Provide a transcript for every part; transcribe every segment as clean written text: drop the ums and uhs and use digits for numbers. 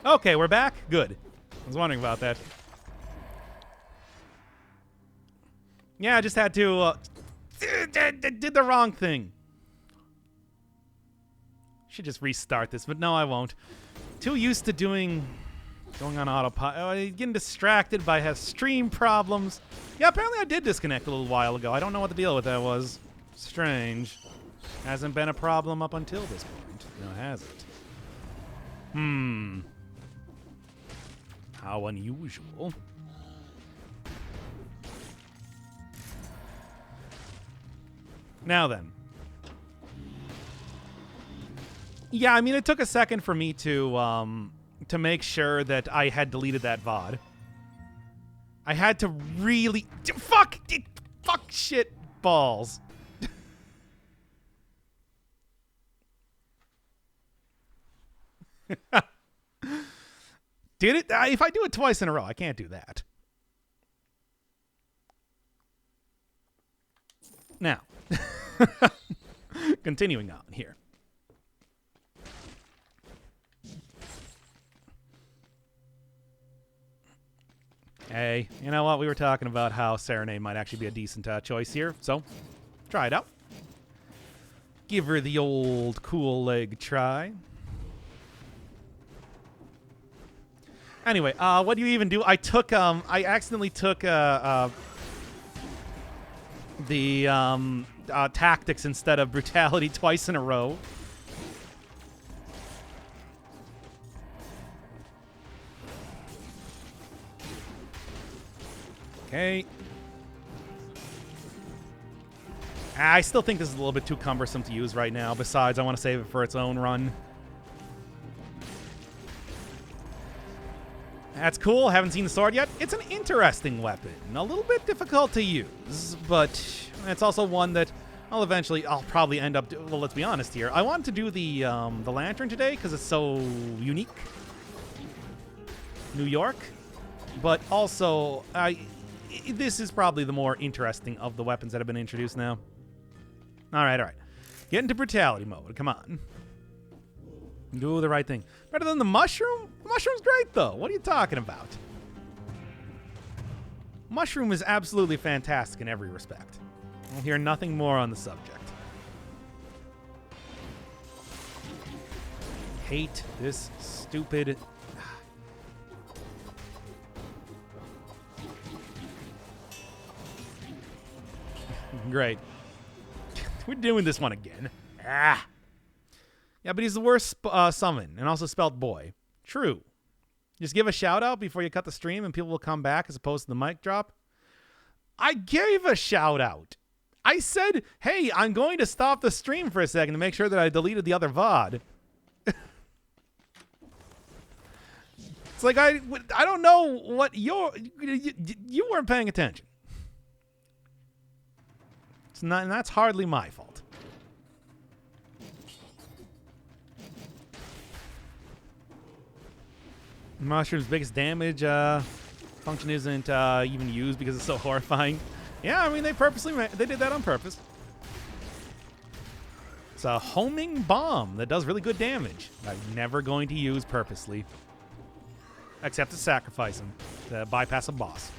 Okay, we're back. Good. I was wondering about that. Yeah, I just had to... did the wrong thing. Should just restart this, but no, I won't. Too used to going on autopilot. Getting distracted by his stream problems. Yeah, apparently I did disconnect a little while ago. I don't know what the deal with that was. Strange. Hasn't been a problem up until this point. No, has it? How unusual. Now then. Yeah, I mean, it took a second for me to make sure that I had deleted that VOD. I had to really... Fuck shit balls. Did it? If I do it twice in a row, I can't do that. Now, continuing on here. Hey, you know what? We were talking about how Serenade might actually be a decent choice here, so try it out. Give her the old cool leg try. Anyway, what do you even do? I accidentally took the tactics instead of brutality twice in a row. Okay. I still think this is a little bit too cumbersome to use right now. Besides, I want to save it for its own run. That's cool. Haven't seen the sword yet. It's an interesting weapon. A little bit difficult to use, but it's also one that I'll probably end up... Well, let's be honest here. I wanted to do the lantern today because it's so unique. New York. But also, this is probably the more interesting of the weapons that have been introduced now. All right. Get into brutality mode. Come on. Do the right thing. Better than the mushroom? The mushroom's great, though. What are you talking about? Mushroom is absolutely fantastic in every respect. I'll hear nothing more on the subject. Hate this stupid... Great. We're doing this one again. Ah. Yeah, but he's the worst summon, and also spelled boy. True. Just give a shout out before you cut the stream, and people will come back as opposed to the mic drop. I gave a shout out. I said, hey, I'm going to stop the stream for a second to make sure that I deleted the other VOD. It's like, I don't know what you weren't paying attention. It's not, and that's hardly my fault. Mushroom's biggest damage function isn't even used because it's so horrifying. Yeah, I mean, they did that on purpose. It's a homing bomb that does really good damage. I'm never going to use purposely. Except to sacrifice him to bypass a boss.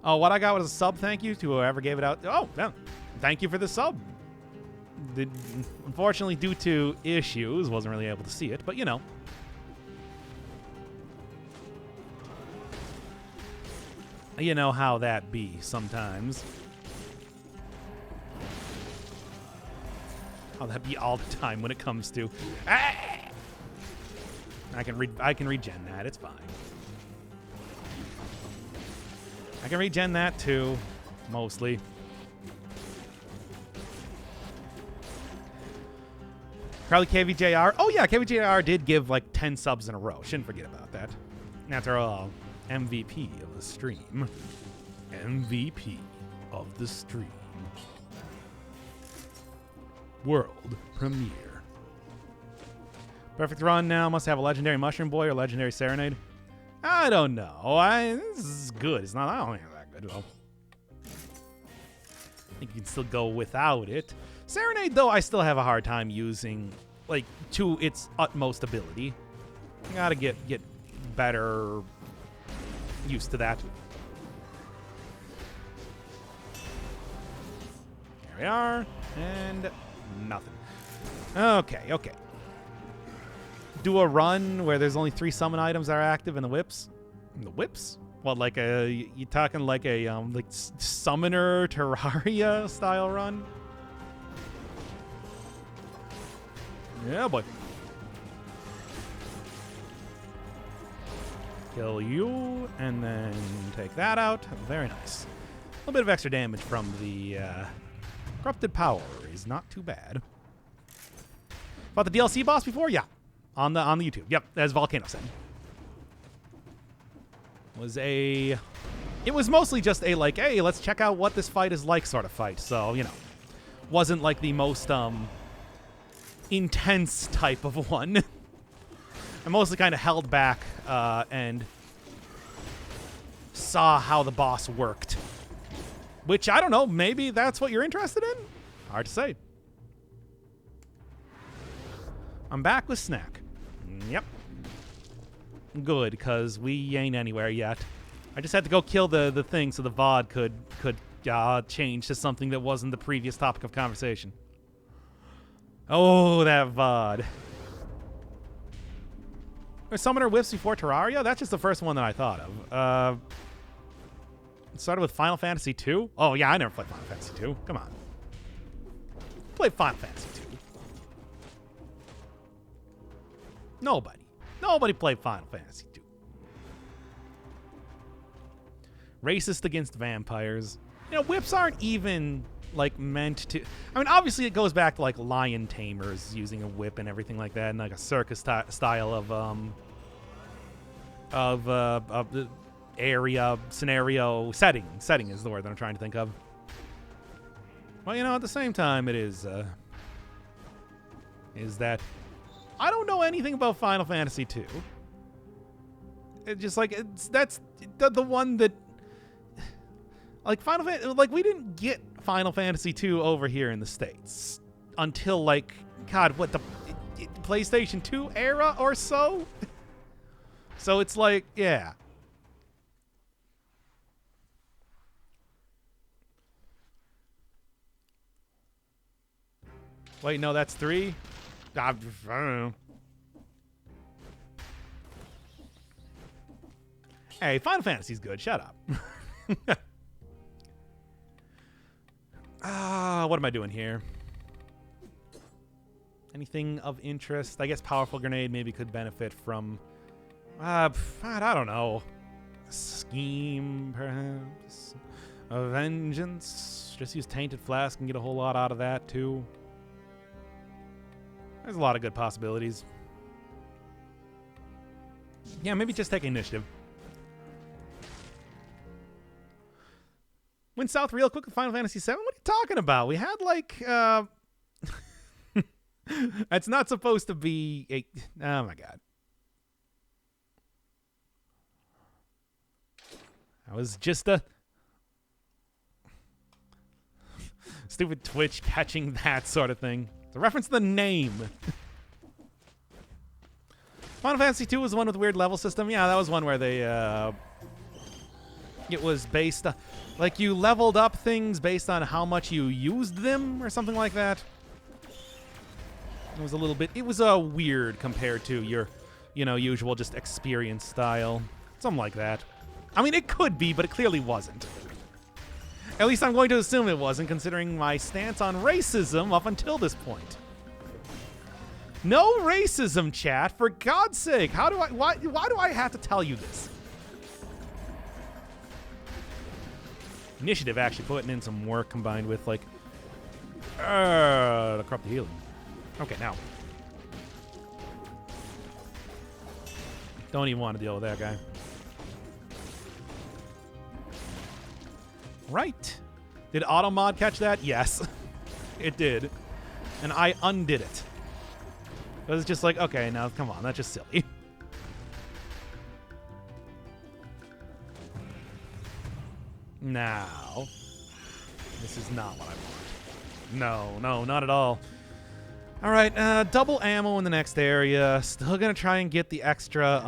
Oh, what I got was a sub thank you to whoever gave it out. Oh, yeah. Thank you for the sub. Unfortunately, due to issues, wasn't really able to see it, but you know. You know how that be sometimes. How that be all the time when it comes to... Ah! I can regen that, it's fine. I can regen that too, mostly. Probably KVJR. Oh yeah, KVJR did give like 10 subs in a row. Shouldn't forget about that. After all, MVP of the stream. MVP of the stream. World premiere. Perfect run now. Must have a legendary Mushroom Boy or legendary Serenade. I don't know. This is good. It's not. I don't think it's that good though. I think you can still go without it. Serenade, though, I still have a hard time using like, to its utmost ability. Gotta get better used to that. There we are. And nothing. Okay. Do a run where there's only 3 summon items that are active in the whips. The whips? What, like you talking like a like summoner Terraria style run? Yeah, boy. Kill you, and then take that out. Very nice. A little bit of extra damage from the corrupted power is not too bad. Fought the DLC boss before? Yeah. On the YouTube. Yep, as Volcano said. It was mostly just a like, hey, let's check out what this fight is like sort of fight. So, you know, wasn't like the most intense type of one. I mostly kind of held back and saw how the boss worked. Which, I don't know, maybe that's what you're interested in? Hard to say. I'm back with Snack. Yep. Good, because we ain't anywhere yet. I just had to go kill the thing so the VOD could change to something that wasn't the previous topic of conversation. Oh, that VOD. Summoner whiffs before Terraria? That's just the first one that I thought of. It started with Final Fantasy II? Oh, yeah, I never played Final Fantasy II. Come on. Played Final Fantasy II. Nobody played Final Fantasy II. Racist against vampires. You know, whips aren't even, like, meant to... I mean, obviously it goes back to, like, lion tamers using a whip and everything like that, and, like, a circus style of the area, scenario, setting. Setting is the word that I'm trying to think of. Well, you know, at the same time, it is that... I don't know anything about Final Fantasy II. It's just like that's the one that like we didn't get Final Fantasy II over here in the States until like God, what the PlayStation 2 era or so? So it's like, yeah. Wait, no, that's 3? I don't know. Hey, Final Fantasy's good. Shut up. What am I doing here? Anything of interest? I guess Powerful Grenade maybe could benefit from... I don't know. Scheme, perhaps? A Vengeance? Just use Tainted Flask and get a whole lot out of that, too. There's a lot of good possibilities. Yeah, maybe just take initiative. Went south real quick with Final Fantasy VII? What are you talking about? We had, like, That's not supposed to be a... Oh, my God. That was just a... Stupid Twitch catching that sort of thing. It's a reference to the name. Final Fantasy II was the one with the weird level system. Yeah, that was one where they, it was based on, like, you leveled up things based on how much you used them or something like that. It was a little bit, it was weird compared to your, you know, usual just experience style. Something like that. I mean, it could be, but it clearly wasn't. At least I'm going to assume it wasn't, considering my stance on racism up until this point. No racism, chat, for God's sake. Why do I have to tell you this? Initiative actually putting in some work combined with, like, the corrupt healing. Okay, now. Don't even want to deal with that guy. Right. Did AutoMod catch that? Yes. It did. And I undid it. It was just like, okay, now come on, that's just silly. Now. This is not what I want. No, not at all. All right, double ammo in the next area. Still gonna try and get the extra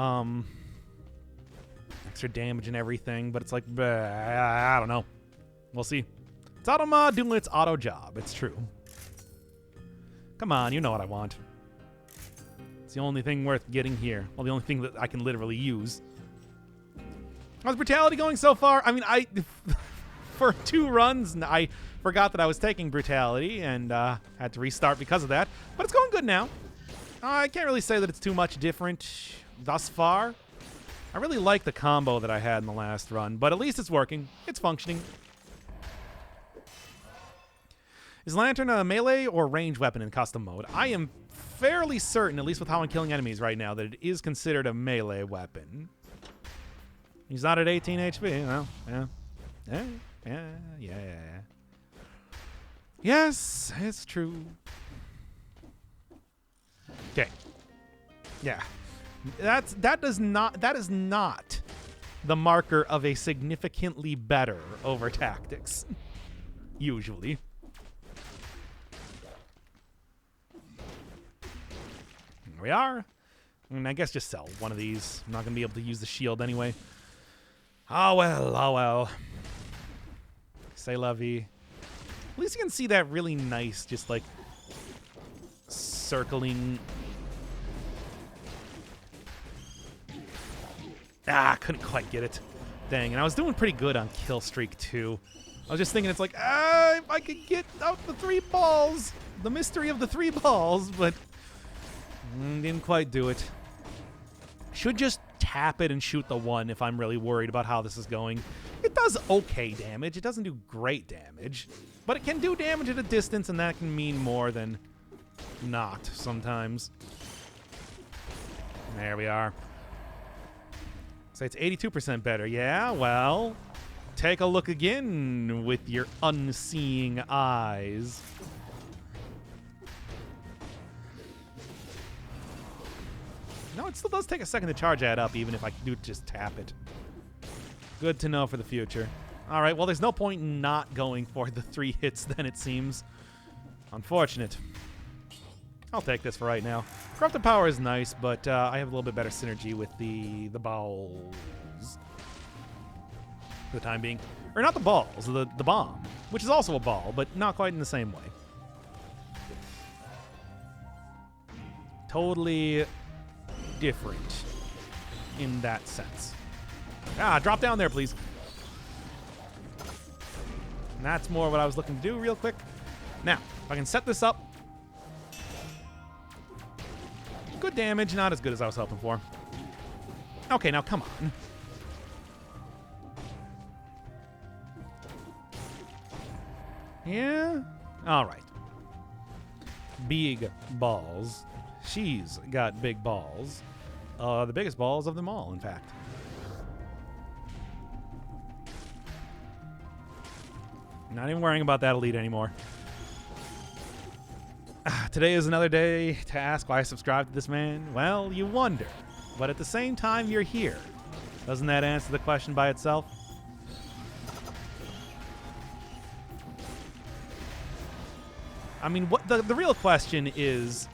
damage and everything, but it's like, I don't know. We'll see. It's Automod doing its auto job. It's true. Come on, you know what I want. It's the only thing worth getting here. Well, the only thing that I can literally use. How's Brutality going so far? I mean, for 2 runs, I forgot that I was taking Brutality and had to restart because of that. But it's going good now. I can't really say that it's too much different thus far. I really like the combo that I had in the last run, but at least it's working. It's functioning. Is Lantern a melee or range weapon in custom mode? I am fairly certain, at least with how I'm killing enemies right now, that it is considered a melee weapon. He's not at 18 HP. Well, yeah. Yes, it's true. Okay. Yeah. That is not the marker of a significantly better over tactics. Usually. Here we are. I mean, I guess just sell one of these. I'm not going to be able to use the shield anyway. Oh well. Say la vie. At least you can see that really nice, just like circling. Couldn't quite get it. Dang, and I was doing pretty good on kill streak too. I was just thinking it's like, if I could get out the 3 balls, the mystery of the 3 balls, but didn't quite do it. Should just tap it and shoot the 1 if I'm really worried about how this is going. It does okay damage. It doesn't do great damage, but it can do damage at a distance, and that can mean more than not sometimes. There we are. So it's 82% better. Yeah, well, take a look again with your unseeing eyes. No, it still does take a second to charge that up, even if I do just tap it. Good to know for the future. All right, well, there's no point in not going for the 3 hits then, it seems. Unfortunate. I'll take this for right now. Corrupted Power is nice, but I have a little bit better synergy with the balls. For the time being. Or not the balls, the bomb. Which is also a ball, but not quite in the same way. Totally different in that sense. Drop down there, please. And that's more what I was looking to do real quick. Now, if I can set this up. Good damage, not as good as I was hoping for. Okay, now come on. Yeah? All right. Big balls. She's got big balls. The biggest balls of them all, in fact. Not even worrying about that elite anymore. Today is another day to ask why I subscribed to this man. Well, you wonder. But at the same time, you're here. Doesn't that answer the question by itself? I mean, what the real question is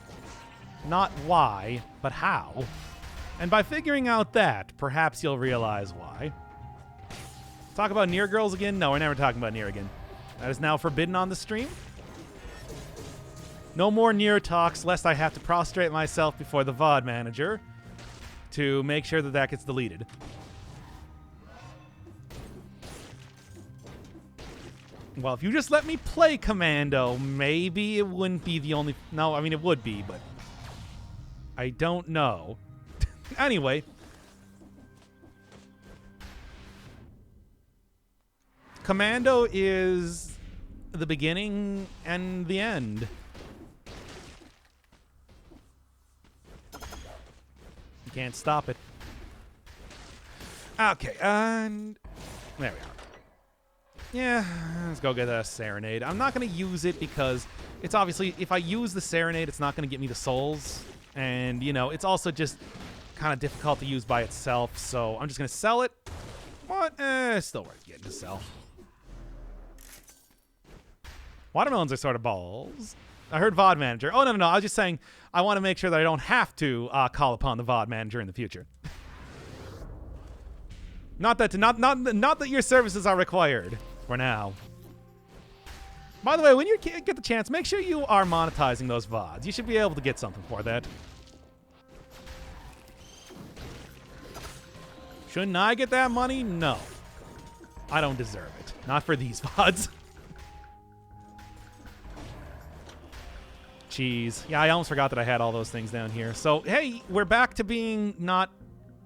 not why, but how. And by figuring out that, perhaps you'll realize why. Talk about Nier girls again? No, we're never talking about Nier again. That is now forbidden on the stream. No more Nier talks, lest I have to prostrate myself before the VOD manager to make sure that that gets deleted. Well, if you just let me play Commando, maybe it wouldn't be the only... No, I mean, it would be, but... I don't know. Anyway. Commando is the beginning and the end. You can't stop it. Okay, and... There we are. Yeah, let's go get a Serenade. I'm not going to use it because it's obviously... If I use the Serenade, it's not going to get me the souls. And, you know, it's also just kind of difficult to use by itself. So I'm just going to sell it. But, it's still worth getting to sell. Watermelons are sort of balls. I heard VOD manager. Oh, no. I was just saying I want to make sure that I don't have to call upon the VOD manager in the future. Not that your services are required for now. By the way, when you get the chance, make sure you are monetizing those VODs. You should be able to get something for that. Shouldn't I get that money? No. I don't deserve it. Not for these VODs. Jeez. Yeah, I almost forgot that I had all those things down here. So, hey, we're back to being not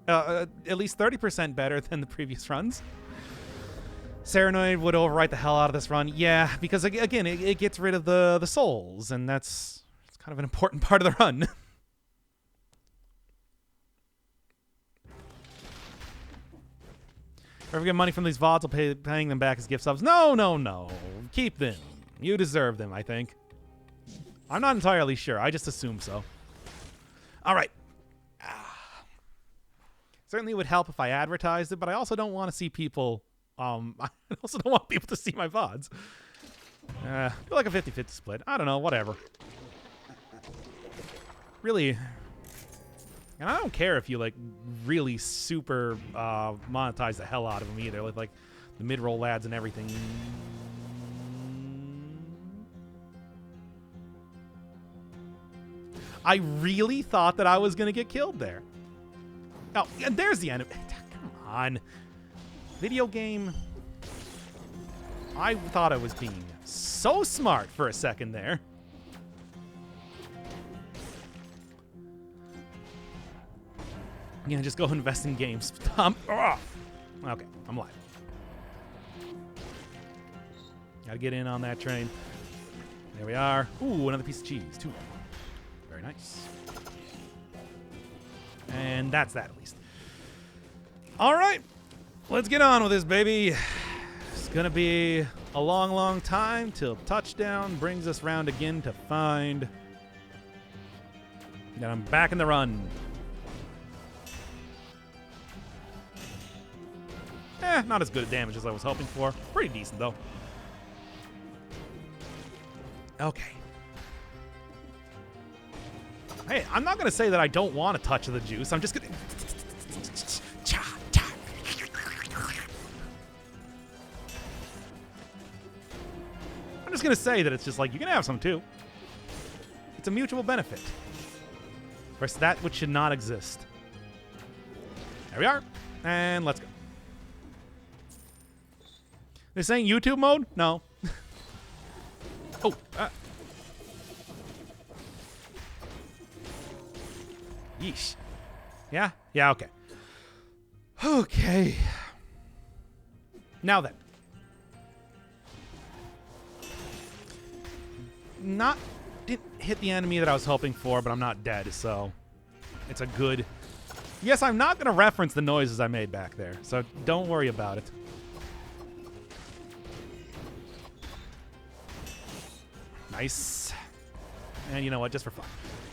at least 30% better than the previous runs. Serenoid would overwrite the hell out of this run. Yeah, because, again, it gets rid of the souls, and it's kind of an important part of the run. If I get money from these VODs, I'll paying them back as gift subs. No. Keep them. You deserve them, I think. I'm not entirely sure. I just assume so. All right. Certainly would help if I advertised it, but I also don't want to see people... I also don't want people to see my VODs. I feel like a 50-50 split. I don't know. Whatever. Really... And I don't care if you, like, really super monetize the hell out of them either. With, like, the mid-roll ads and everything. I really thought that I was going to get killed there. Oh, and there's the enemy. Come on. Video game. I thought I was being so smart for a second there. Yeah, just go invest in games. Okay, I'm alive. Gotta get in on that train. There we are. Ooh, another piece of cheese, too. Very nice. And that's that, at least. All right. Let's get on with this, baby. It's gonna be a long, long time till touchdown brings us round again to find that I'm back in the run. Not as good a damage as I was hoping for. Pretty decent, though. Okay. Hey, I'm not going to say that I don't want to touch the juice. I'm just going to... I'm just going to say that it's just like, you can have some, too. It's a mutual benefit. Versus that which should not exist. There we are. And let's go. This ain't YouTube mode? No. Oh. Yeesh. Yeah? Yeah, okay. Okay. Now then. Didn't hit the enemy that I was hoping for, but I'm not dead, so it's a good... Yes, I'm not going to reference the noises I made back there, so don't worry about it. Nice. And you know what? Just for fun.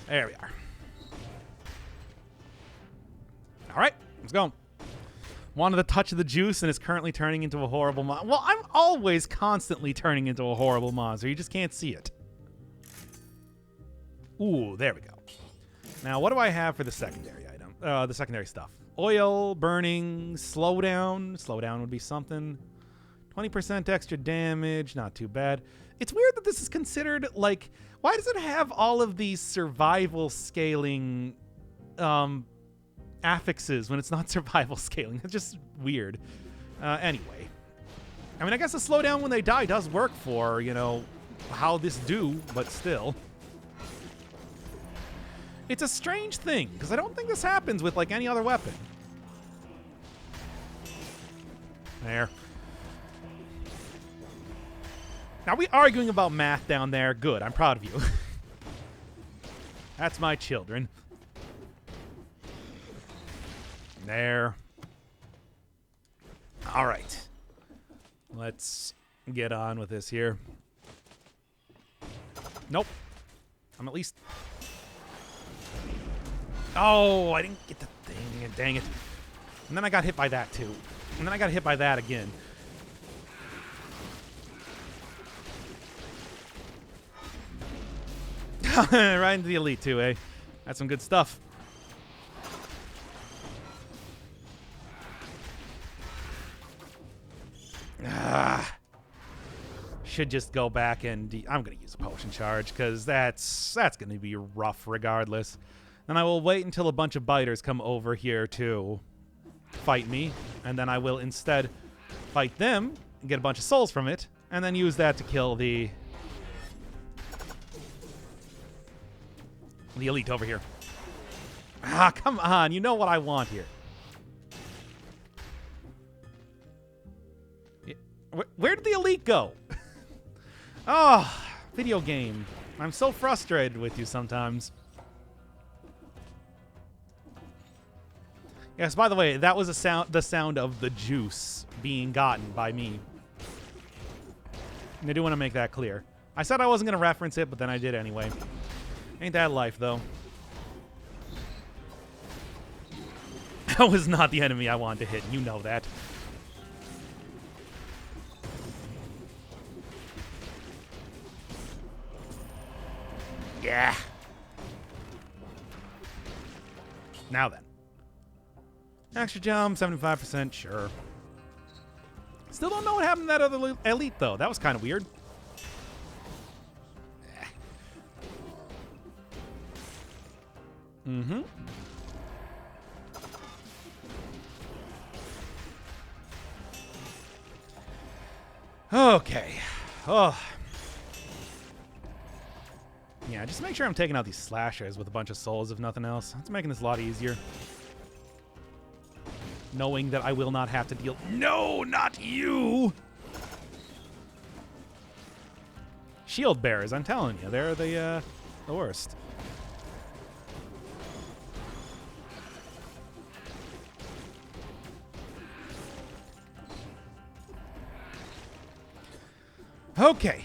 There we are. All right. Let's go. Wanted a touch of the juice and is currently turning into a horrible monster. Well, I'm always constantly turning into a horrible monster. You just can't see it. Ooh, there we go. Now, what do I have for the secondary item? The secondary stuff. Oil, burning, slowdown. Slowdown would be something. 20% extra damage. Not too bad. It's weird that this is considered, like, why does it have all of these survival scaling affixes when it's not survival scaling? It's just weird. Anyway. I mean, I guess the slowdown when they die does work for, you know, how this do, but still. It's a strange thing, because I don't think this happens with, like, any other weapon. There. Now, we arguing about math down there. Good. I'm proud of you. That's my children. There. All right. Let's get on with this here. Nope. I'm at least... Oh, I didn't get the thing. Dang it. And then I got hit by that, too. And then I got hit by that again. Right into the elite too, eh? That's some good stuff. Should just go back and I'm gonna use a potion charge because that's gonna be rough regardless. Then I will wait until a bunch of biters come over here to fight me, and then I will instead fight them and get a bunch of souls from it, and then use that to kill the elite over here. Ah, come on, you know what I want here. Where did the elite go? Oh, video game. I'm so frustrated with you sometimes. Yes, by the way, that was the sound of the juice being gotten by me. And I do want to make that clear. I said I wasn't going to reference it, but then I did anyway. Ain't that life, though. That was not the enemy I wanted to hit. You know that. Yeah. Now then. Extra jump, 75%, sure. Still don't know what happened to that other elite, though. That was kind of weird. Mm-hmm. Okay. Oh. Yeah, just make sure I'm taking out these slashers with a bunch of souls, if nothing else. It's making this a lot easier. Knowing that I will not have to deal... No, not you! Shield bearers, I'm telling you. They're the worst. Okay.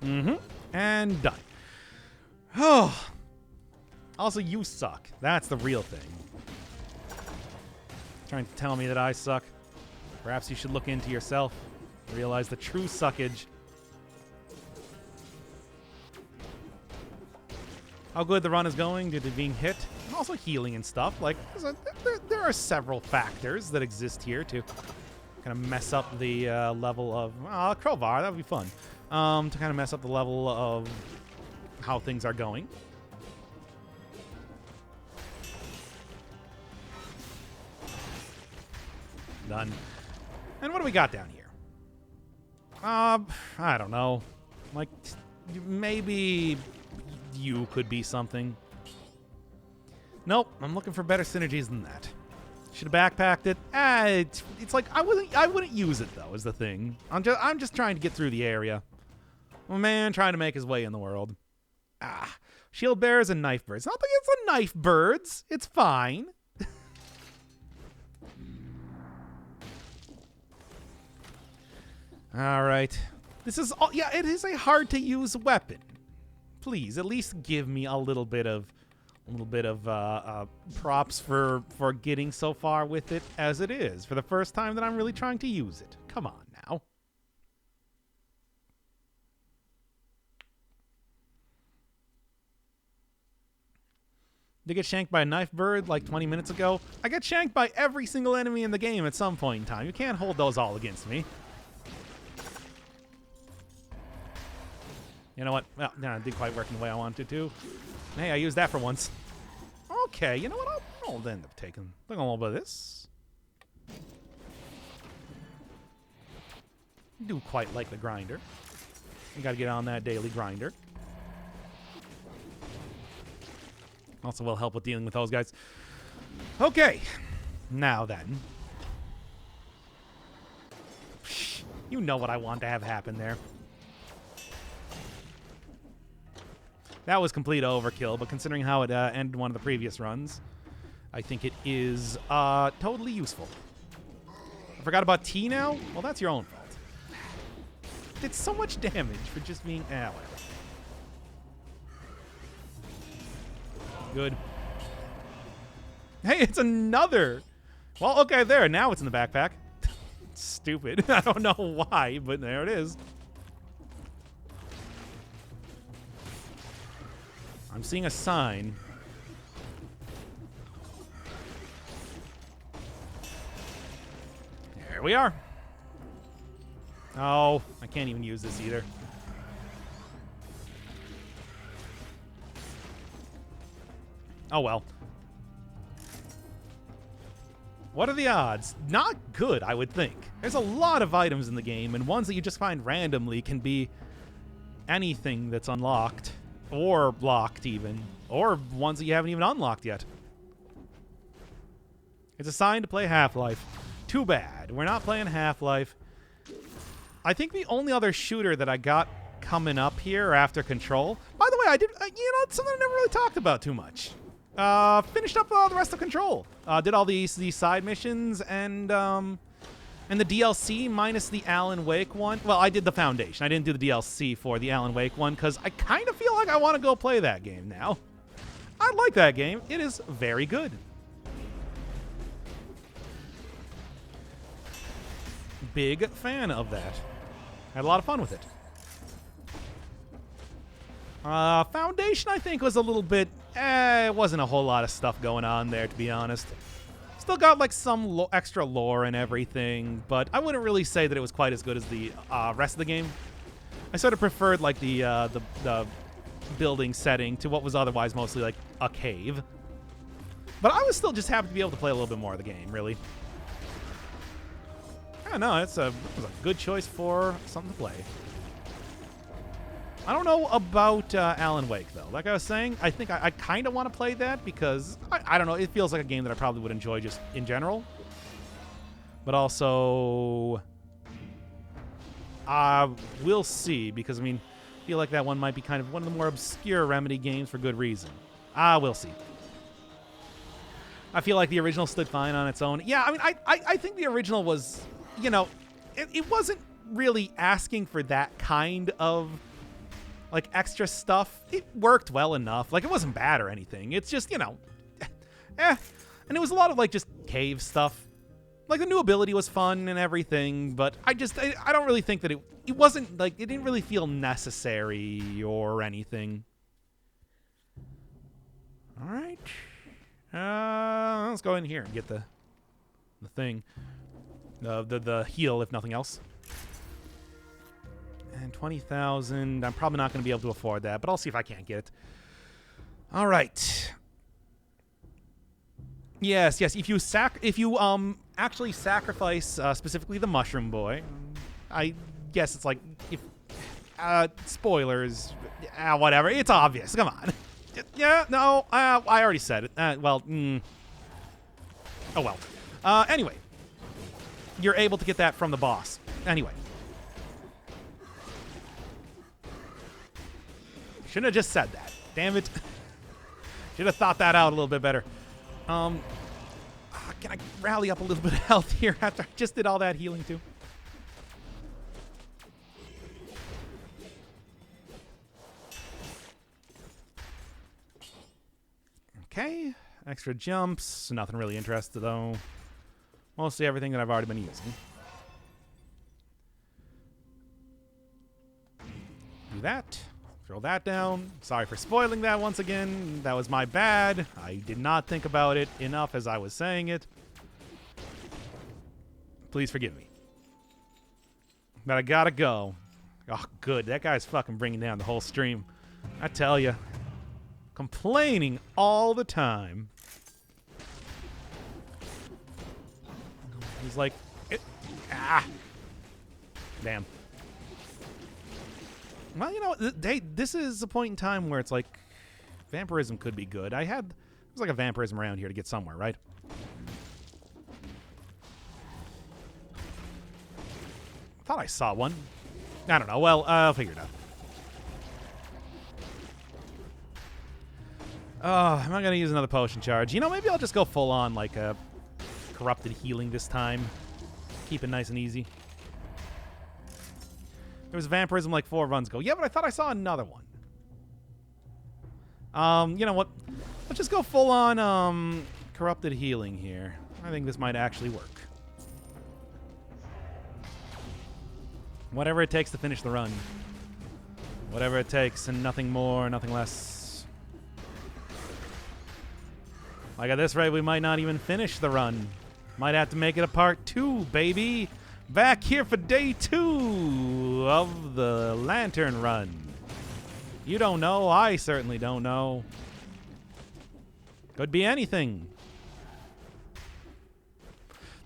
Mm-hmm. And done. Oh. Also, you suck. That's the real thing. Trying to tell me that I suck. Perhaps you should look into yourself. Realize the true suckage. How good the run is going due to being hit. And also healing and stuff. Like, there are several factors that exist here to kind of mess up the level of... Crowbar, that would be fun. To kind of mess up the level of how things are going. Done. And what do we got down here? I don't know. Like, maybe you could be something. Nope, I'm looking for better synergies than that. Should have backpacked it. It's like I wouldn't use it though. Is the thing. I'm just trying to get through the area. A man trying to make his way in the world. Shield bearers and knife birds. Not like it's a knife birds. It's fine. All right. This is all. Yeah, it is a hard to use weapon. Please, at least give me a little bit of props for getting so far with it as it is for the first time that I'm really trying to use it. Come on now. Did get shanked by a knife bird like 20 minutes ago? I get shanked by every single enemy in the game at some point in time. You can't hold those all against me. You know what? Well, no, it didn't quite work in the way I wanted to. Hey, I used that for once. Okay, you know what? I'll end up taking a little bit of this. Do quite like the grinder. You gotta get on that daily grinder. Also will help with dealing with those guys. Okay. Now then. You know what I want to have happen there. That was complete overkill, but considering how it ended one of the previous runs, I think it is totally useful. I forgot about T now? Well, that's your own fault. Did so much damage for just being... whatever. Good. Hey, it's another. Well, okay, there. Now it's in the backpack. Stupid. I don't know why, but there it is. I'm seeing a sign. There we are. Oh, I can't even use this either. Oh well. What are the odds? Not good, I would think. There's a lot of items in the game, and ones that you just find randomly can be anything that's unlocked, or locked even, or ones that you haven't even unlocked yet. It's a sign to play Half-Life. Too bad. We're not playing Half-Life. I think the only other shooter that I got coming up here after Control... By the way, I did, something I never really talked about too much. Finished up the rest of Control. Did all these side missions and the DLC minus the Alan Wake one. Well, I did the Foundation. I didn't do the DLC for the Alan Wake one because I kind of feel like I want to go play that game now. I like that game. It is very good. Big fan of that. Had a lot of fun with it. Foundation, I think, was a little bit... it wasn't a whole lot of stuff going on there, to be honest. Still got, like, some extra lore and everything, but I wouldn't really say that it was quite as good as the rest of the game. I sort of preferred, like, the building setting to what was otherwise mostly, like, a cave. But I was still just happy to be able to play a little bit more of the game, really. I don't know, it was a good choice for something to play. I don't know about Alan Wake, though. Like I was saying, I think I kind of want to play that because, I don't know, it feels like a game that I probably would enjoy just in general. But also, we'll see, because, I mean, I feel like that one might be kind of one of the more obscure Remedy games for good reason. We'll see. I feel like the original stood fine on its own. Yeah, I mean, I think the original was, it wasn't really asking for that kind of... like, extra stuff. It worked well enough. Like, it wasn't bad or anything. It's just, And it was a lot of, like, just cave stuff. Like, the new ability was fun and everything, but I don't really think that it wasn't, like, it didn't really feel necessary or anything. All right. Let's go in here and get the thing. The heal, if nothing else. And 20,000. I'm probably not going to be able to afford that, but I'll see if I can't get it. All right. Yes. If you actually sacrifice specifically the Mushroom Boy, I guess it's like spoilers. Whatever. It's obvious. Come on. Yeah. No. I already said it. Oh well. Anyway, you're able to get that from the boss. Anyway. Shouldn't have just said that. Damn it. Should have thought that out a little bit better. Can I rally up a little bit of health here after I just did all that healing too? Okay. Extra jumps. Nothing really interested though. Mostly everything that I've already been using. Do that. Throw that down. Sorry for spoiling that once again. That was my bad. I did not think about it enough as I was saying it. Please forgive me. But I gotta go. Oh, good. That guy's fucking bringing down the whole stream. I tell you. Complaining all the time. He's like... Damn. Well, this is a point in time where it's like vampirism could be good. There's like a vampirism around here to get somewhere, right? I thought I saw one. I don't know. Well, I'll figure it out. Am I going to use another potion charge? Maybe I'll just go full on like a corrupted healing this time. Keep it nice and easy. There was vampirism like 4 runs ago. Yeah, but I thought I saw another one. You know what? Let's just go full on corrupted healing here. I think this might actually work. Whatever it takes to finish the run. Whatever it takes, and nothing more, nothing less. Like at this rate, we might not even finish the run. Might have to make it a part 2, baby. Back here for day 2 of the Lantern Run. You don't know. I certainly don't know. Could be anything.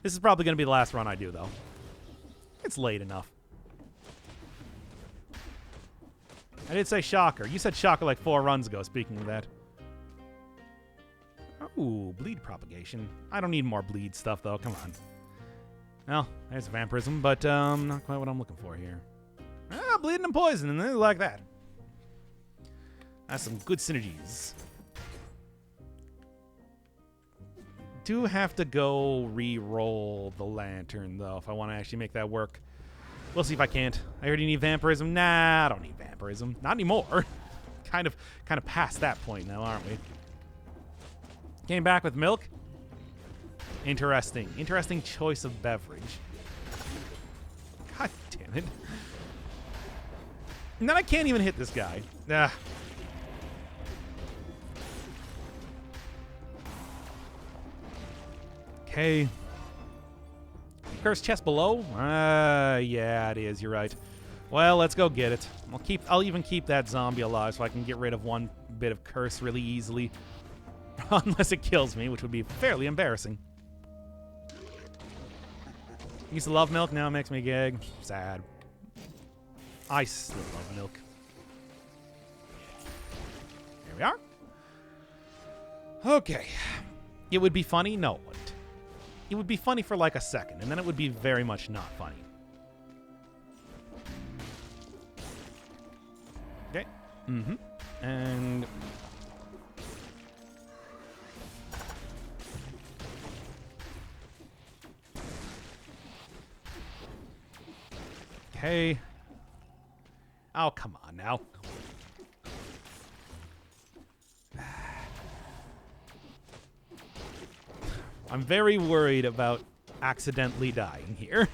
This is probably going to be the last run I do, though. It's late enough. I did say Shocker. You said Shocker like 4 runs ago, speaking of that. Ooh, bleed propagation. I don't need more bleed stuff, though. Come on. Well, there's vampirism, but not quite what I'm looking for here. Ah, bleeding and poison, and they like that. That's some good synergies. Do have to go re-roll the lantern, though, if I want to actually make that work. We'll see if I can't. I already need vampirism. Nah, I don't need vampirism. Not anymore. kind of past that point now, aren't we? Came back with milk. Interesting. Interesting choice of beverage. God damn it. And then I can't even hit this guy. Ah. Okay. Cursed chest below? Yeah, it is. You're right. Well, let's go get it. I'll even keep that zombie alive so I can get rid of one bit of curse really easily. Unless it kills me, which would be fairly embarrassing. Used to love milk, now it makes me gag. Sad. I still love milk. Here we are. Okay. It would be funny? No, it wouldn't. It would be funny for like a second, and then it would be very much not funny. Okay. Mm-hmm. And... okay. Oh, come on now. I'm very worried about accidentally dying here.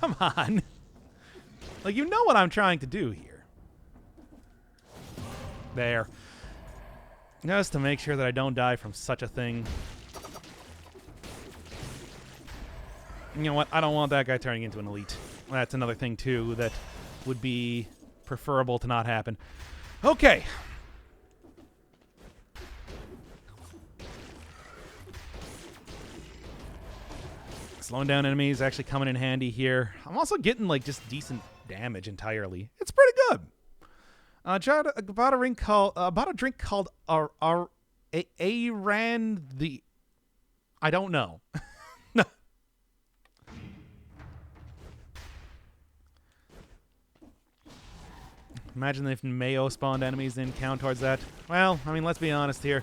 Come on. Like, you know what I'm trying to do here. There. Just to make sure that I don't die from such a thing. You know what? I don't want that guy turning into an elite. That's another thing, too, that would be preferable to not happen. Okay. Slowing down enemies actually coming in handy here. I'm also getting, like, just decent damage entirely. It's pretty good. About a drink called Aran the... I don't know. Imagine if Mayo spawned enemies didn't count towards that. Well, I mean, let's be honest here.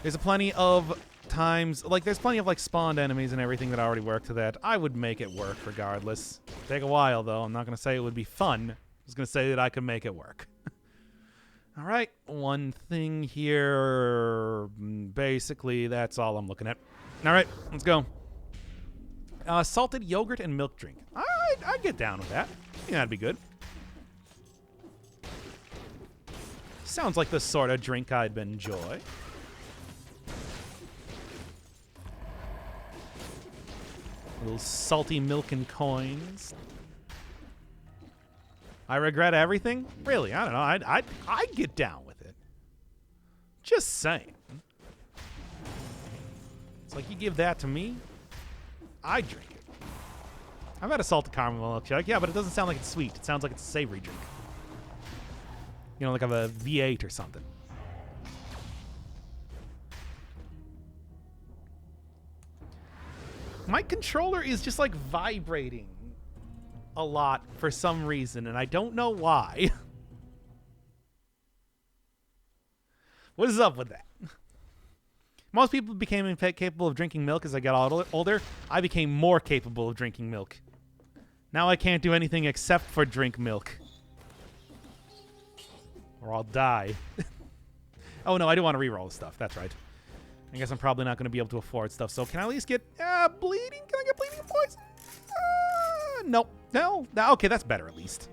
There's plenty of times, like, there's plenty of, like, spawned enemies and everything that already work to that. I would make it work regardless. Take a while, though. I'm not going to say it would be fun. I'm just going to say that I could make it work. All right. One thing here. Basically, that's all I'm looking at. All right. Let's go. Salted yogurt and milk drink. All right. I'd get down with that. Yeah, that'd be good. Sounds like the sort of drink I'd enjoy. Little salty milk and coins. I regret everything? Really? I don't know. I'd get down with it. Just saying. It's like you give that to me, I drink it. I've had a salted caramel milkshake. Yeah, but it doesn't sound like it's sweet. It sounds like it's a savory drink. You know, like of a V8 or something. My controller is just like vibrating a lot for some reason, and I don't know why. What is up with that? Most people became capable of drinking milk as I got older. I became more capable of drinking milk. Now I can't do anything except for drink milk. Or I'll die. Oh, no, I do want to reroll stuff. That's right. I guess I'm probably not going to be able to afford stuff. So can I at least get got bleeding. Can I get bleeding and poison? Nope. No. Okay, that's better at least.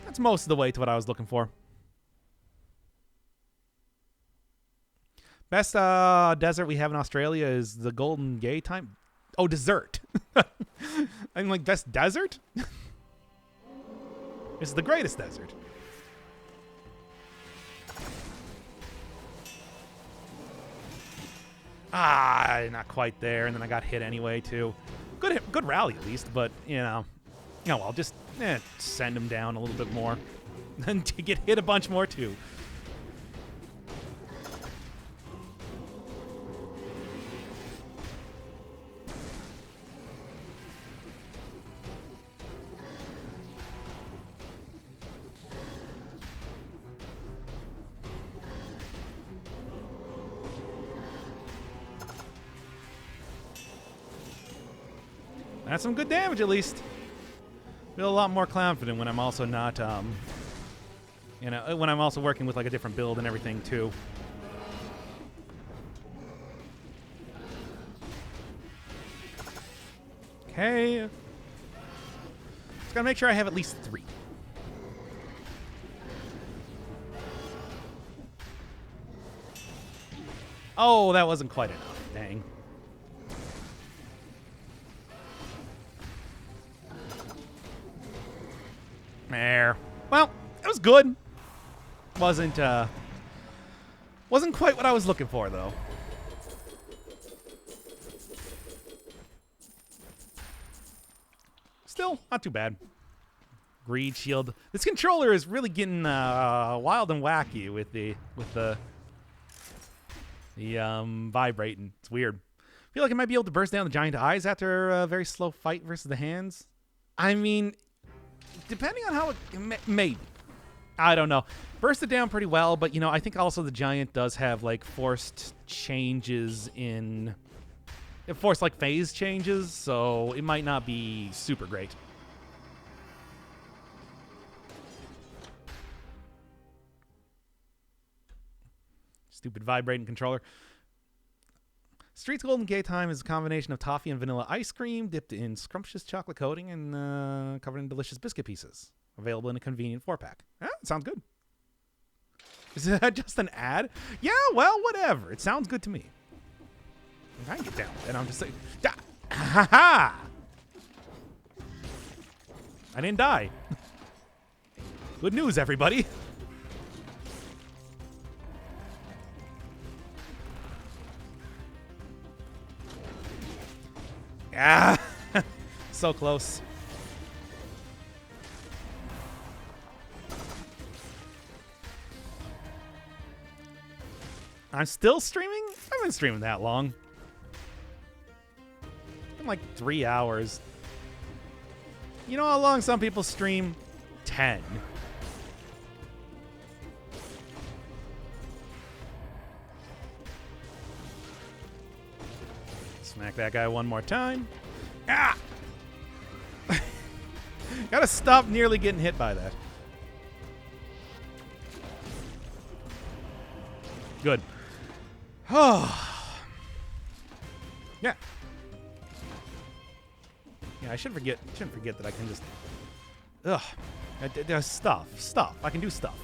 That's most of the way to what I was looking for. Best desert we have in Australia is the Golden Gay time. Oh, dessert. I'm like, best desert? This is the greatest desert. Not quite there, and then I got hit anyway, too. Good rally, at least, but, you know. Oh, well, just send him down a little bit more. And to get hit a bunch more, too. That's some good damage, at least. Feel a lot more confident when I'm also not, you know, when I'm also working with like a different build and everything too. Okay. Just gotta make sure I have at least 3. Oh, that wasn't quite enough. Dang. There. Well, it was good. Wasn't quite what I was looking for, though. Still, not too bad. Greed shield. This controller is really getting wild and wacky with the vibrating. It's weird. I feel like I might be able to burst down the giant eyes after a very slow fight versus the hands. I mean, depending on how it maybe. I don't know. Burst it down pretty well, but, you know, I think also the giant does have, like, forced changes in... Forced, like, phase changes, so it might not be super great. Stupid vibrating controller. Street's Golden Gay Time is a combination of toffee and vanilla ice cream dipped in scrumptious chocolate coating and covered in delicious biscuit pieces. Available in a convenient 4-pack. Sounds good. Is that just an ad? Yeah, well, whatever. It sounds good to me. I can get down and I'm just like, ha ha! I didn't die. Good news, everybody. Ah, so close. I'm still streaming? I've been streaming that long. It's been like 3 hours. You know how long some people stream? 10. Smack that guy one more time. Ah! Gotta stop nearly getting hit by that. Good. Oh. Yeah. Yeah, I shouldn't forget that I can just... There's stuff. I can do stuff.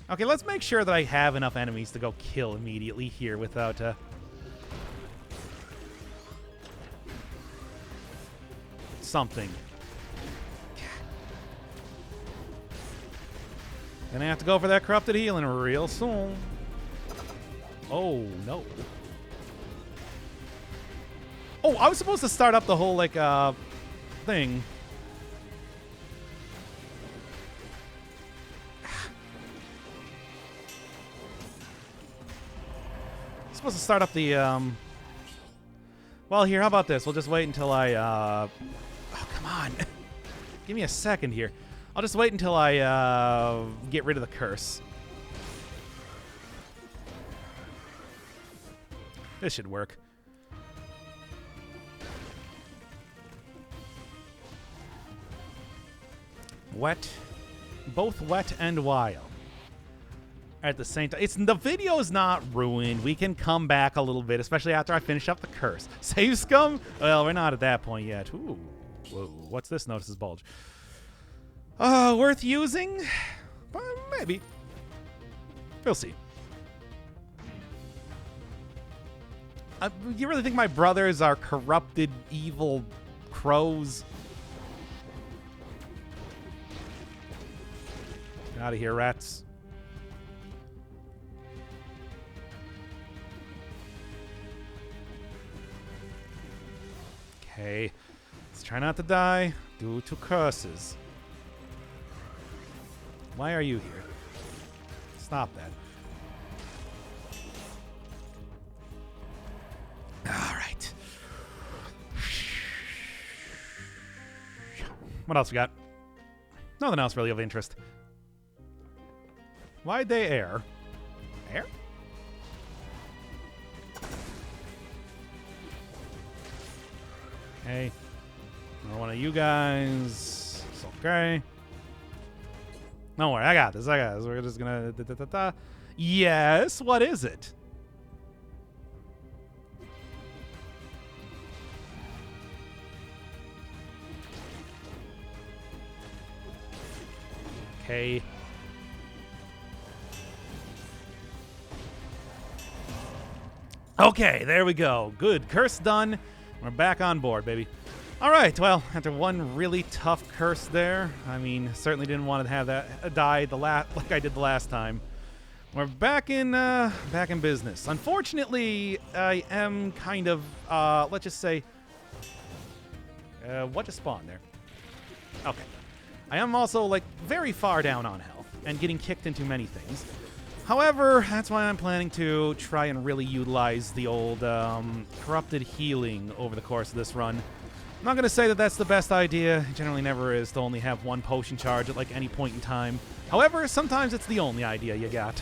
Okay, let's make sure that I have enough enemies to go kill immediately here without... something. Gonna have to go for that corrupted healing real soon. Oh, no. Oh, I was supposed to start up the whole, like, thing. Supposed to start up the, Well, here, how about this? We'll just wait until I, Oh, come on. Give me a second here. I'll just wait until I, get rid of the curse. This should work. Wet. Both wet and wild. at the same time. The video is not ruined. We can come back a little bit, especially after I finish up the curse. Save scum? Well, we're not at that point yet. Ooh. Whoa, what's this? Notices bulge. Worth using? Maybe. We'll see. You really think my brothers are corrupted, evil crows? Get out of here, rats. Okay. Let's try not to die due to curses. Why are you here? Stop that. All right. What else we got? Nothing else really of interest. Why'd they air? Air? Hey. Another one of you guys. It's okay. Don't worry, I got this. We're just gonna... Yes, what is it? Okay. Okay, there we go. Good. Curse done. We're back on board, baby. All right, well, after one really tough curse there, I mean, certainly didn't want to have that die like I did the last time. We're back in business. Unfortunately, I am kind of, let's just say, what just spawned there? Okay. I am also, like, very far down on health and getting kicked into many things. However, that's why I'm planning to try and really utilize the old corrupted healing over the course of this run. I'm not going to say that that's the best idea. It generally never is to only have one potion charge at like any point in time. However, sometimes it's the only idea you got.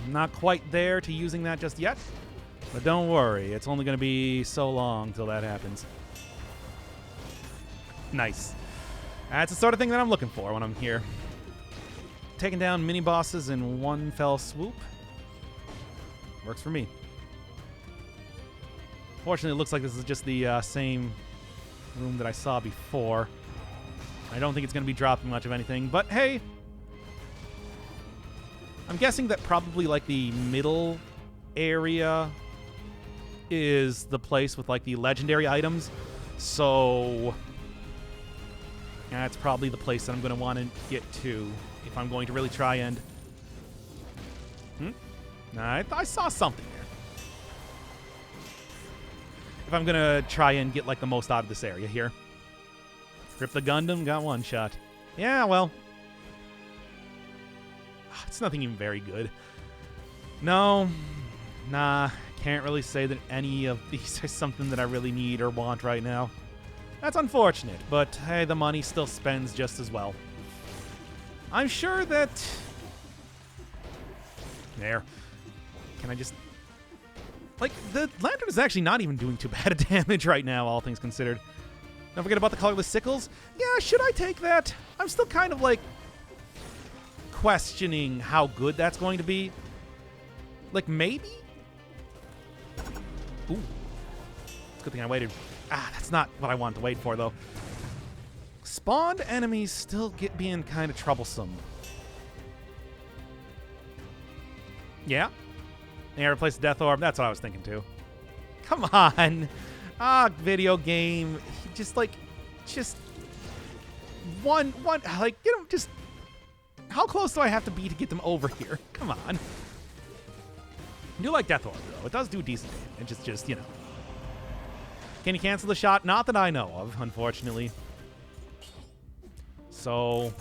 I'm not quite there to using that just yet, but don't worry. It's only going to be so long till that happens. Nice. That's the sort of thing that I'm looking for when I'm here. Taking down mini-bosses in one fell swoop. Works for me. Fortunately, it looks like this is just the same room that I saw before. I don't think it's going to be dropping much of anything, but hey. I'm guessing that probably like the middle area is the place with like the legendary items. So that's probably the place that I'm going to want to get to if I'm going to really try and... I saw something there. If I'm going to try and get like the most out of this area here. Grip the Gundam, got one shot. Yeah, well. It's nothing even very good. No. Nah, can't really say that any of these are something that I really need or want right now. That's unfortunate, but hey, the money still spends just as well. I'm sure that... There. Can I just... Like, the lantern is actually not even doing too bad of damage right now, all things considered. Don't forget about the colorless sickles. Yeah, should I take that? I'm still kind of, like, questioning how good that's going to be. Like, maybe? Ooh. It's a good thing I waited. That's not what I wanted to wait for, though. Spawned enemies still being kind of troublesome. Yeah? Yeah, replace the Death Orb. That's what I was thinking, too. Come on. Video game. Just one, like, you know, just... How close do I have to be to get them over here? Come on. I do like Death Orb, though. It does do decent damage. It's just, you know. Can you cancel the shot? Not that I know of, unfortunately. So,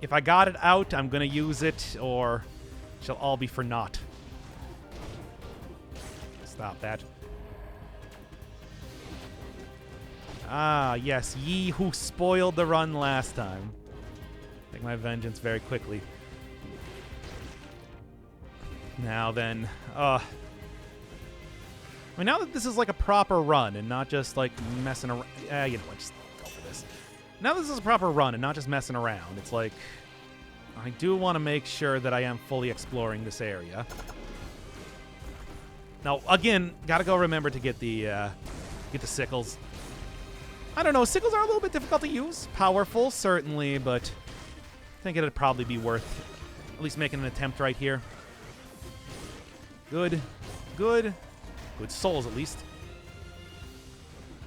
if I got it out, I'm going to use it, or it shall all be for naught. Stop that. Yes, ye who spoiled the run last time. Take my vengeance very quickly. Now then, I mean, now that this is like a proper run and not just like messing around, you know what, just go for this. Now this is a proper run and not just messing around. It's like, I do want to make sure that I am fully exploring this area. Now, again, gotta go remember to get the sickles. I don't know, sickles are a little bit difficult to use. Powerful, certainly, but I think it'd probably be worth at least making an attempt right here. Good. Good. Good souls, at least.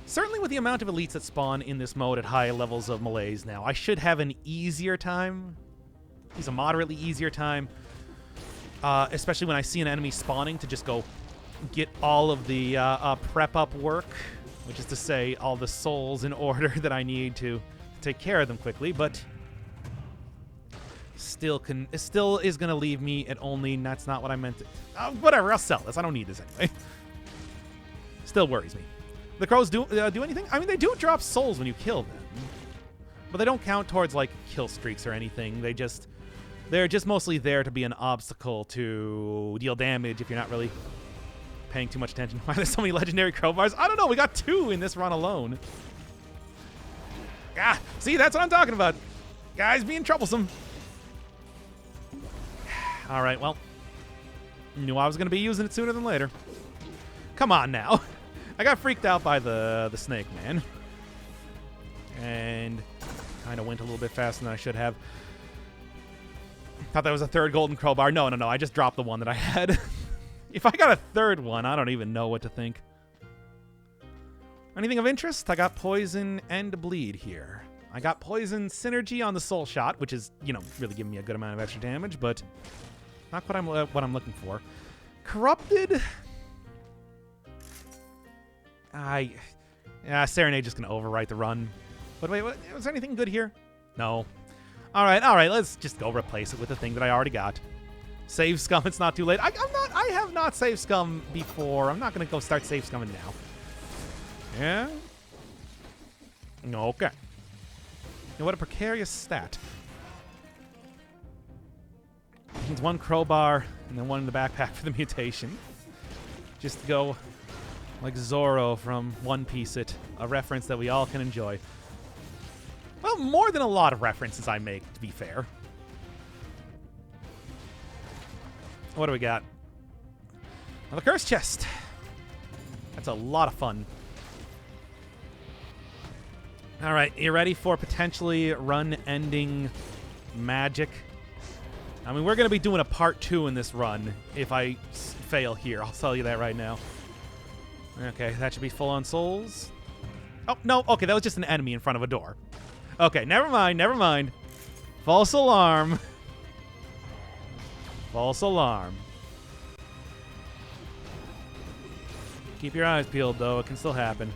Certainly with the amount of elites that spawn in this mode at high levels of malaise now, I should have an easier time. At least a moderately easier time. Especially when I see an enemy spawning to just go get all of the prep up work. Which is to say, all the souls in order that I need to take care of them quickly, but it still is going to leave me at only, and that's not what I meant to... whatever, I'll sell this. I don't need this anyway. Still worries me. The crows do anything? I mean, they do drop souls when you kill them, but they don't count towards, like, kill streaks or anything. They're just mostly there to be an obstacle to deal damage if you're not really paying too much attention. Why there's so many legendary crowbars? I don't know. We got 2 in this run alone. Ah, see, that's what I'm talking about. Guys being troublesome. All right, well, knew I was going to be using it sooner than later. Come on now. I got freaked out by the snake, man. And kind of went a little bit faster than I should have. Thought that was a 3rd golden crowbar. No. I just dropped the one that I had. If I got a 3rd one, I don't even know what to think. Anything of interest? I got poison and bleed here. I got poison synergy on the soul shot, which is, really giving me a good amount of extra damage, but not what I'm looking for. Corrupted. Serenade just gonna overwrite the run. But wait, was there anything good here? No. All right. Let's just go replace it with the thing that I already got. Save scum. It's not too late. I have not saved scum before. I'm not gonna go start save scumming now. Yeah. Okay. What a precarious stat. Needs 1 crowbar and then 1 in the backpack for the mutation. Just to go like Zorro from One Piece it. A reference that we all can enjoy. Well, more than a lot of references I make, to be fair. What do we got? Well, the curse chest. That's a lot of fun. All right, you ready for potentially run-ending magic? I mean, we're going to be doing a part 2 in this run if I fail here. I'll tell you that right now. Okay, that should be full on souls. Oh, no. Okay, that was just an enemy in front of a door. Okay, never mind. False alarm. False alarm. Keep your eyes peeled, though. It can still happen.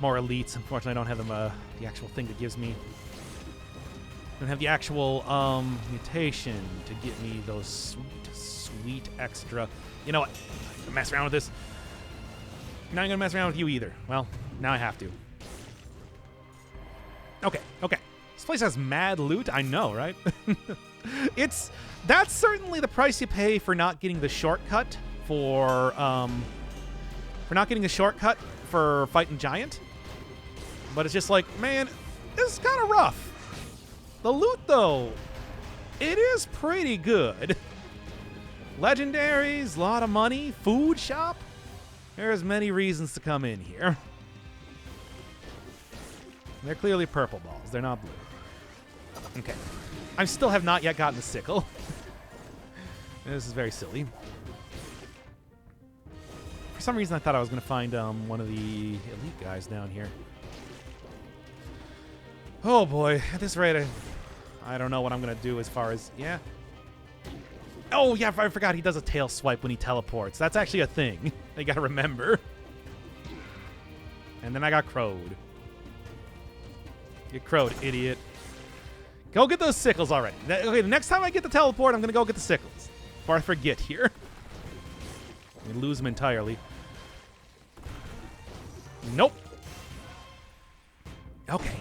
More elites. Unfortunately, I don't have them, the actual thing that gives me... I don't have the actual mutation to get me those sweet extra... You know what? I'm gonna mess around with this. Not gonna mess around with you either. Well, now I have to. Okay. This place has mad loot. I know, right? That's certainly the price you pay for not getting the shortcut for fighting Giant. But it's just like, man, this is kind of rough. The loot, though, it is pretty good. Legendaries, a lot of money, food shop. There's many reasons to come in here. They're clearly purple balls. They're not blue. Okay. I still have not yet gotten the sickle. This is very silly. For some reason, I thought I was going to find one of the elite guys down here. Oh, boy. At this rate, I don't know what I'm going to do as far as... Yeah. Oh, yeah, I forgot he does a tail swipe when he teleports. That's actually a thing. You got to remember. And then I got crowed. Get crowed, idiot. Go get those sickles already. Okay, the next time I get the teleport, I'm going to go get the sickles. Before I forget here. We lose them entirely. Nope. Okay.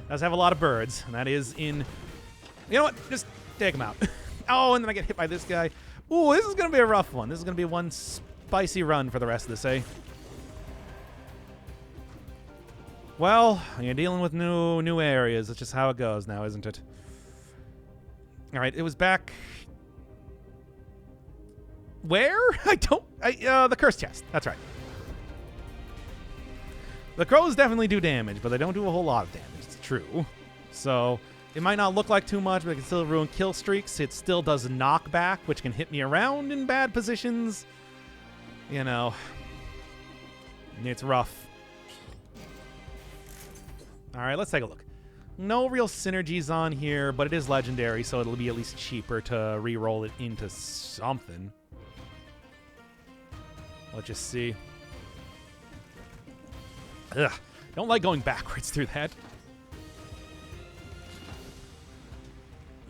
Does have a lot of birds, and that is in... You know what? Just take them out. Oh, and then I get hit by this guy. Ooh, this is going to be a rough one. This is going to be one spicy run for the rest of this, eh? Well, you're dealing with new areas. That's just how it goes now, isn't it? All right, it was back... Where? The cursed chest. That's right. The crows definitely do damage, but they don't do a whole lot of damage. It's true. So, it might not look like too much, but it can still ruin kill streaks. It still does knockback, which can hit me around in bad positions. You know, it's rough. All right, let's take a look. No real synergies on here, but it is legendary, so it'll be at least cheaper to re-roll it into something. Let's just see. Ugh, don't like going backwards through that.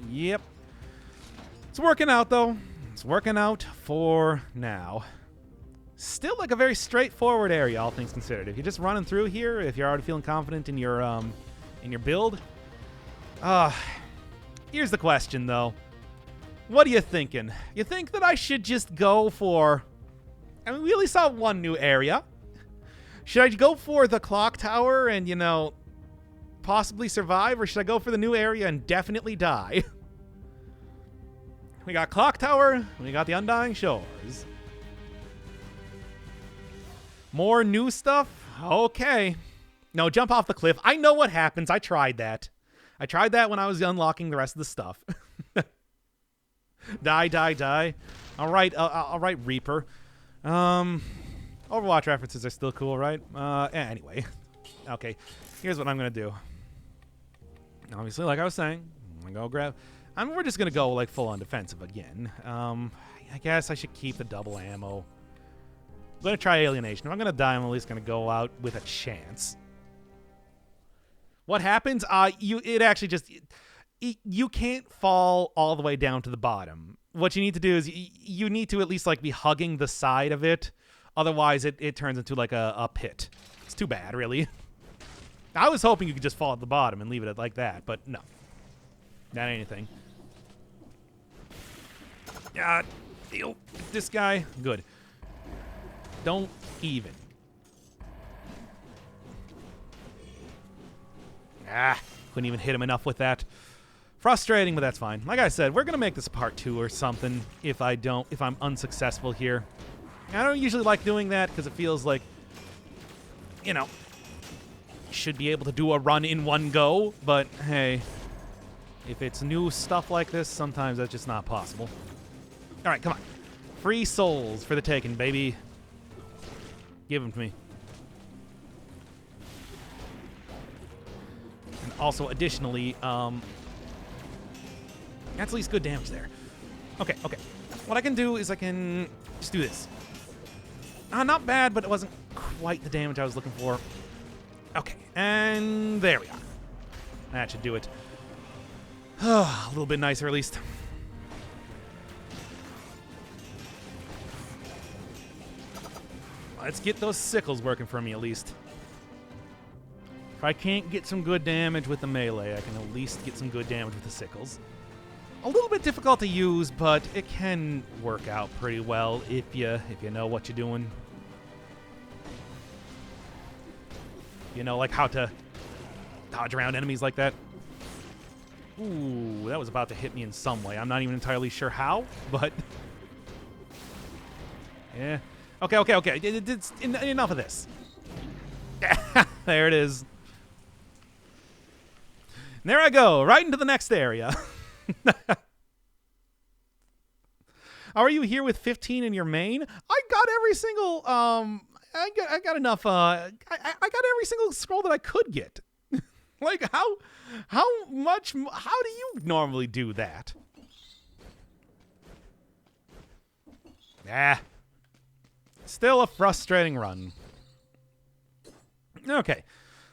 Yep. It's working out, though. It's working out for now. Still like a very straightforward area, all things considered. If you're just running through here, if you're already feeling confident in your build, here's the question though. What are you thinking? You think that I should just go for? I mean, we only saw one new area. Should I go for the clock tower and, you know, possibly survive, or should I go for the new area and definitely die? We got clock tower. We got the Undying Shores. More new stuff? Okay. No, jump off the cliff. I know what happens. I tried that. I tried that when I was unlocking the rest of the stuff. Die. All right, Reaper. Overwatch references are still cool, right? Anyway. Okay. Here's what I'm going to do. Obviously, like I was saying, I'm going to go grab... we're just going to go, like, full-on defensive again. I guess I should keep the double ammo. I'm going to try Alienation. If I'm going to die, I'm at least going to go out with a chance. What happens? You can't fall all the way down to the bottom. What you need to do is you need to at least, like, be hugging the side of it. Otherwise, it turns into, like, a pit. It's too bad, really. I was hoping you could just fall at the bottom and leave it like that, but no. Not anything. Yeah, deal with this guy. Good. Don't even. Couldn't even hit him enough with that. Frustrating, but that's fine. Like I said, we're gonna make this a part 2 or something if I'm unsuccessful here. I don't usually like doing that because it feels like, you know, should be able to do a run in one go, but hey, if it's new stuff like this, sometimes that's just not possible. All right, come on. Free souls for the taking, baby. Give them to me. And also, additionally, that's at least good damage there. Okay. What I can do is I can just do this. Not bad, but it wasn't quite the damage I was looking for. Okay, and there we are. That should do it. A little bit nicer, at least. Let's get those sickles working for me, at least. If I can't get some good damage with the melee, I can at least get some good damage with the sickles. A little bit difficult to use, but it can work out pretty well if you know what you're doing. You know, like how to dodge around enemies like that. Ooh, that was about to hit me in some way. I'm not even entirely sure how, but... yeah. Okay. It's enough of this. There it is. And there I go, right into the next area. Are you here with 15 in your main? I got every single I got enough I got every single scroll that I could get. Like how do you normally do that? Still a frustrating run. Okay.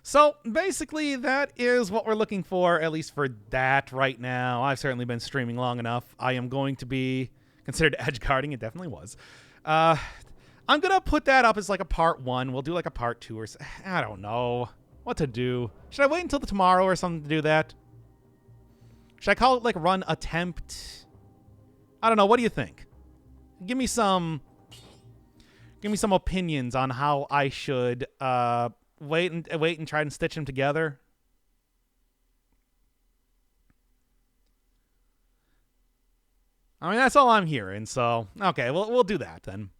So, basically, that is what we're looking for, at least for that right now. I've certainly been streaming long enough. I am going to be considered edge guarding. It definitely was. I'm going to put that up as like a part 1. We'll do like a part 2 or I don't know what to do. Should I wait until tomorrow or something to do that? Should I call it like run attempt? I don't know. What do you think? Give me some opinions on how I should wait and try and stitch them together? I mean, that's all I'm hearing. So okay, we'll do that then.